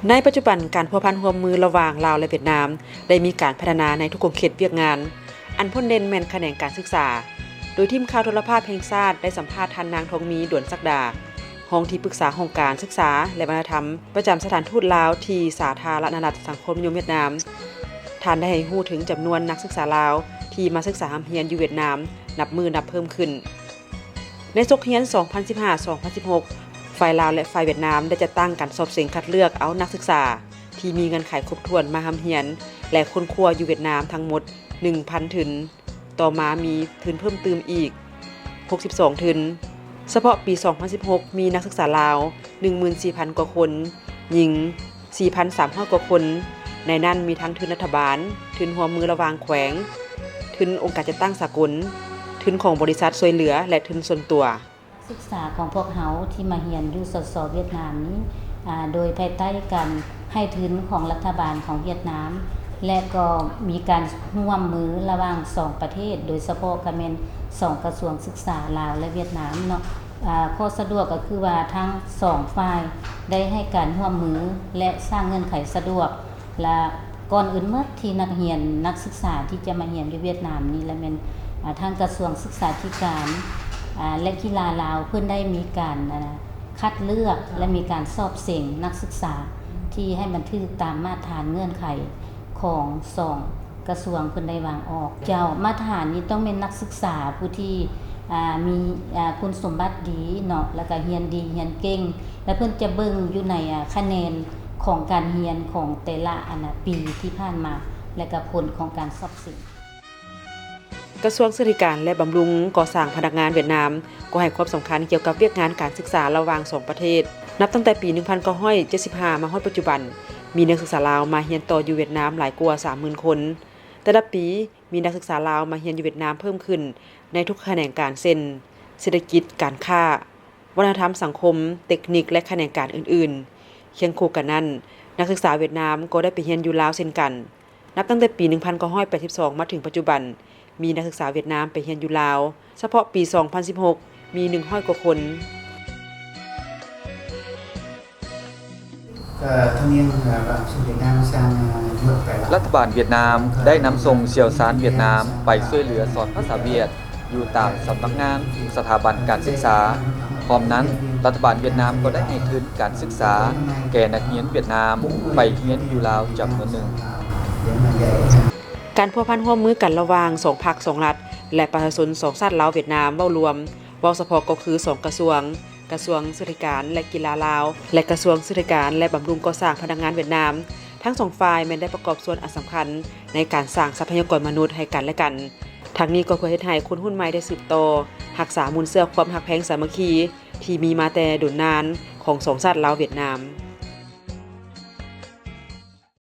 ในปัจจุบันการพัวพันร่วมมือระหว่างลาวและเวียดนามได้มีการพัฒนาในทุกขงเขตเวียกงานอันพ้นเน้นแม่นแขนงการศึกษาโดยทีมข่าวโทรภาพแห่งชาติได้สัมภาษณ์ท่านนางทองมีด่วนศักดาห้องที่ปรึกษาองค์การศึกษาและวัฒนธรรมประจำสถานทูตลาวที่สาธารณรัฐสังคมนิยมเวียดนามท่านได้ให้ฮู้ถึงจำนวนนักศึกษาลาวที่มาศึกษาเรียนอยู่เวียดนามนับเพิ่มขึ้นในศกเรียน 2015-2016 ฝ่ายลาวและฝ่ายเวียดนามได้จัดตั้งการสอบเสียงคัดเลือกเอานักศึกษาที่มีเงินไขครบถ้วนมาเรียนและคนครัวอยู่เวียดนามทั้งหมด 1,000 ทุนต่อมามีทุนเพิ่มเติมอีก 62 ทุนเฉพาะปี 2016 มีนักศึกษาลาว 14,000 กว่าคนหญิง 4,300 กว่าคนในนั้นมีทั้งทุนรัฐบาลทุนร่วมมือระหว่างแขวงทุนองค์การจัดตั้งสากลทุนของบริษัทช่วยเหลือและทุนส่วนตัวศึกษาของพวกเฮาที่มาเรียนอยู่สสเวียดนามนี้โดยภายใต้การให้ทุนของรัฐบาลของเวียดนามและก็มีการร่วมมือระหว่าง2ประเทศโดยเฉพาะก็แม่น2กระทรวงศึกษาลาวและเวียดนามเนาะข้อสะดวกก็คือว่าทั้ง2ฝ่ายได้ให้การร่วมมือและสร้างเงื่อนไขสะดวกและก่อนอื่นเมื่อที่นักเรียนนักศึกษาที่จะมาเรียนอยู่เวียดนามนี้และแม่นทางกระทรวงศึกษาธิการและกีฬาลาวเพิ่นได้มีการคัดเลือกและมีการสอบเสียงนักศึกษาที่ให้บันทึกตามมาตรฐานเงื่อนไขของ2กระทรวงเพิ่นได้วางออกเจ้ามาตรฐานนี้ต้องเป็นนักศึกษาผู้ที่มีคุณสมบัติดีเนาะแล้วก็เรียนดีเรียนเก่งและเพิ่นจะเบิ่งอยู่ในคะแนนของการเรียนของแต่ละปีที่ผ่านมาและก็ผลของการสอบเสียงกระทรวงศึกษาธิการและบำรุงก่อสร้างพนักงานเวียดนามก็ให้ความสำคัญเกี่ยวกับเวียกงานการศึกษาระหว่าง2ประเทศนับตั้งแต่ปี 1975 มาฮอดปัจจุบันมีนักศึกษาลาวมาเรียนต่ออยู่เวียดนามหลายกว่า 30,000 คนแต่ละปีมีนักศึกษาลาวมาเรียนอยู่เวียดนามเพิ่มขึ้นในทุกแขนงการเช่นเศรษฐกิจการค้าวัฒนธรรมสังคมเทคนิคและแขนงการอื่นๆเคียงคู่กันนั้นนักศึกษาเวียดนามก็ได้ไปเรียนอยู่ลาวเช่นกันนับตั้งแต่ปี 1982 มาถึงปัจจุบันมีนักศึกษาเวียดนามไปเรียนอยู่ลาวเฉพาะปี 2016 มี 100 กว่าคนรัฐบาลเวียดนามได้นำส่งเชี่ยวชาญเวียดนามไปช่วยเหลือสอนภาษาเวียดอยู่ตามสำนักงานสถาบันการศึกษาพร้อมนั้นรัฐบาลเวียดนามก็ได้ให้ทุนการศึกษาแก่นักเรียนเวียดนามไปเรียนอยู่ลาวจำนวนหนึ่งการพัวพันร่วมมือกันระหว่าง2ภาค2รัฐและประชาชน2ชาติลาวเวียดนามเว้ารวมเว้าเฉพาะก็คือ2กระทรวงศึกษาธิการและกีฬาลาวและกระทรวงศึกษาธิการและบำรุงก่อสร้างพนักงานเวียดนามทั้ง2ฝ่ายแม้นได้ประกอบส่วนอันสำคัญในการสร้างทรัพยากรมนุษย์ให้กันและกันทั้งนี้ก็เพื่อเฮ็ดให้คนรุ่นใหม่ได้สืบต่อรักษามูลเสื่อความรักแพงสามัคคีที่มีมาแต่ดุนนานของ2ชาติลาวเวียดนาม